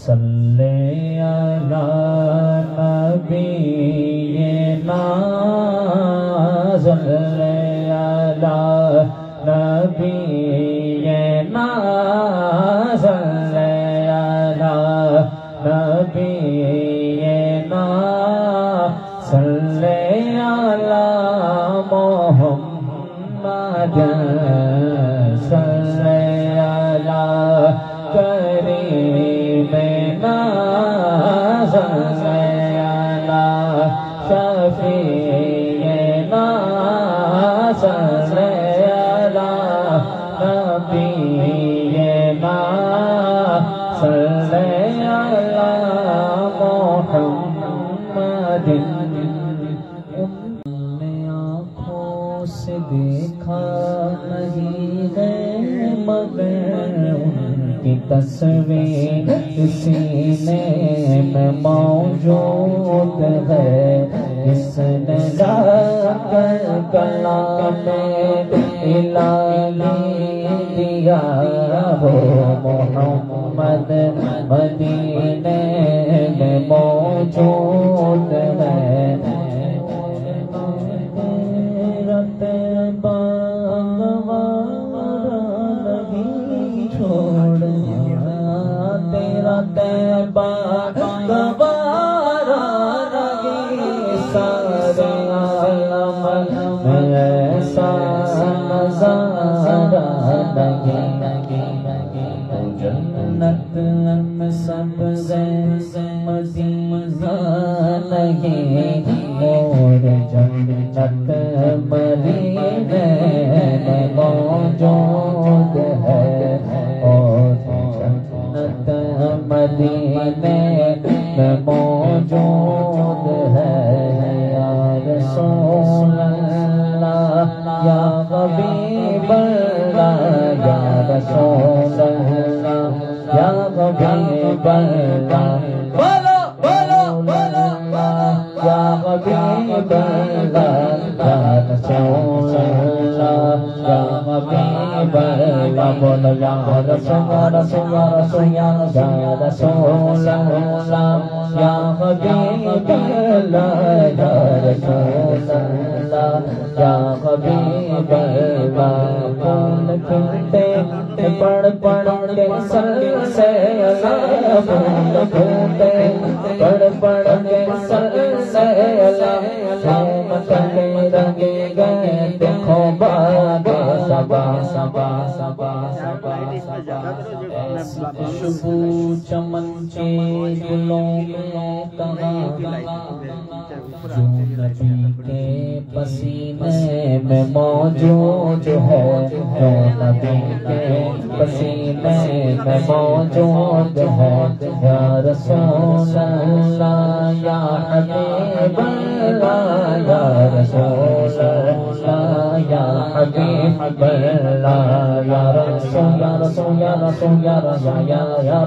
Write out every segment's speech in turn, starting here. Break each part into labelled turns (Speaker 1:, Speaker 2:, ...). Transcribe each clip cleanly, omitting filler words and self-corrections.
Speaker 1: सल्ले अला नबीना सल्ले अला नबीना सल्ले अला नबीना सल्ले अला मोहम्मद सल्ले अला करीमना सल्ले अला शफीना सल्ले अला नबीना सल्ले अला मोहम्मद। हमने आँखों से देखा नहीं है मगर उनकी तस्वीर सीने में मौजूद है। जिसने जाकर कलामे इलाही दिया हो मोहम्मद मदीने में मौजूद है। तेरा तैबा गवारा नहीं सारे आलम में ऐसा नजारा नहीं। जन्नत में सबसे मदीना नहीं और जन्नत मदीने में मौजूद है। और जन्नत मदीने में मौजूद है। या रसूल अल्लाह या हबीब अल्लाह या रसूल अल्लाह या हबीब अल्लाह बोलो बोलो बोलो या हबीब अल्लाह या रसूल अल्लाह या हबीब अल्लाह बोलो या रसूल रसूल रसूल या रसूल अल्लाह या हबीब अल्लाह या रसूल अल्लाह या हबीब अल्लाह। कौन खुलते पढ़ पढ़ के सर से अल्लाह फूल खुलते पढ़ पढ़ के सर से अल्लाह मकले रंगे गए देखो बाबा सबा सबा सबा सबा खुशबू चमन के गुलों में कहाँ जो नबी के पसीने में मौजूद है। जो नबी के पसीने में मौजूद है। या रसूल अल्लाह या हबीब अल्लाह या रसूल अल्लाह या हबीब अल्लाह या रसूल या रसूल या रसूल या रसूल या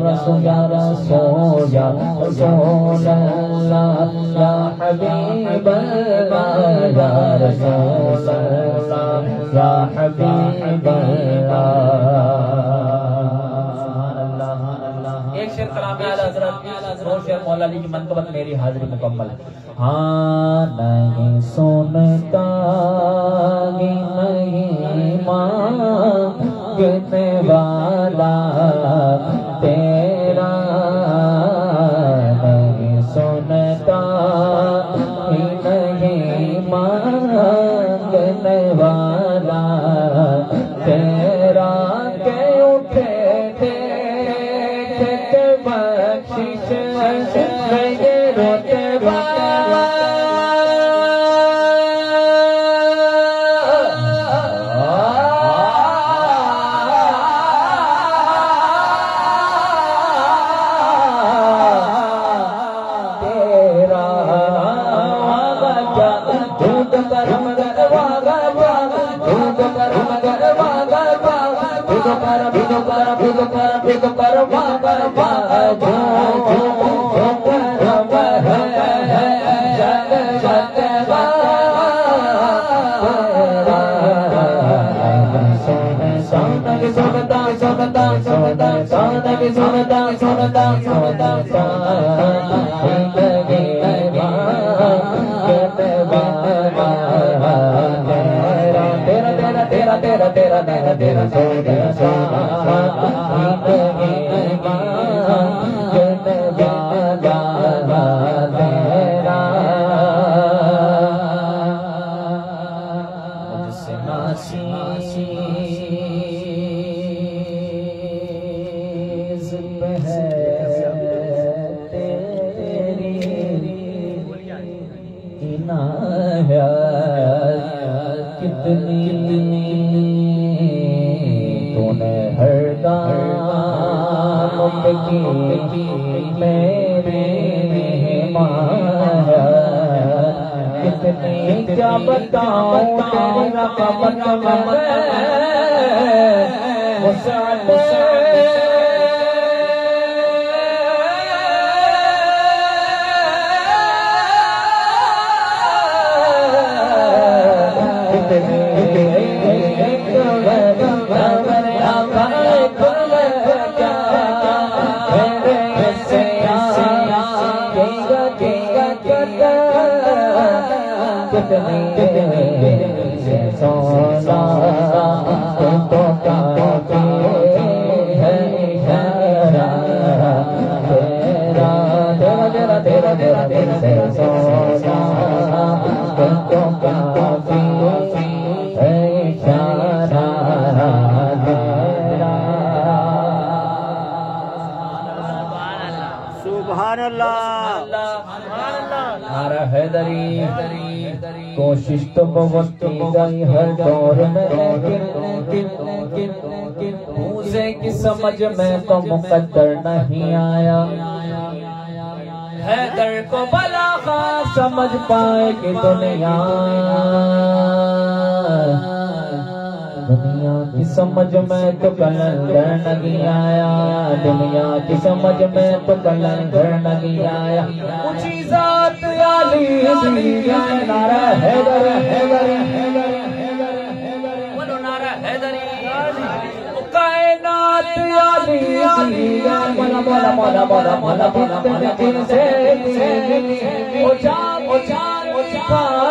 Speaker 1: रसूल या रसूल या रसूल अल्लाह या हबीब अल्लाह या रसूल अल्लाह या हबीब अल्लाह। एक शेर कलाम आला हज़रत दो शेर मौला अली की मनक़बत मेरी हाजिरी मुकम्मल। हाँ नहीं सुनता नहीं मांगने वाला तेरा नहीं सुनता नहीं मांगने वाला तेरा के उठे थे बख्शिश ये रोते सुनता सुनता सुनता तेरा तेरा तेरा तेरा तेरा कितनी तूने हर काम की मेरे माया कितनी क्या बताऊं तेरी रकमत कोशिश तो बहुत की गई हर दौर में मुझे की समझ में तो मुकद्दर नहीं आया हैदर को भला समझ पाए कि दुनिया की समझ में तो कलंदर नहीं आया दुनिया की समझ में तो कलंदर नहीं आया ऊंची जात आली नारा हैदर हैदर हैदर बोलो नारा हैदरी कायनात आली मोला मोला मोला मोला मोला मोला दिल से ओ जान ओ जान ओ जान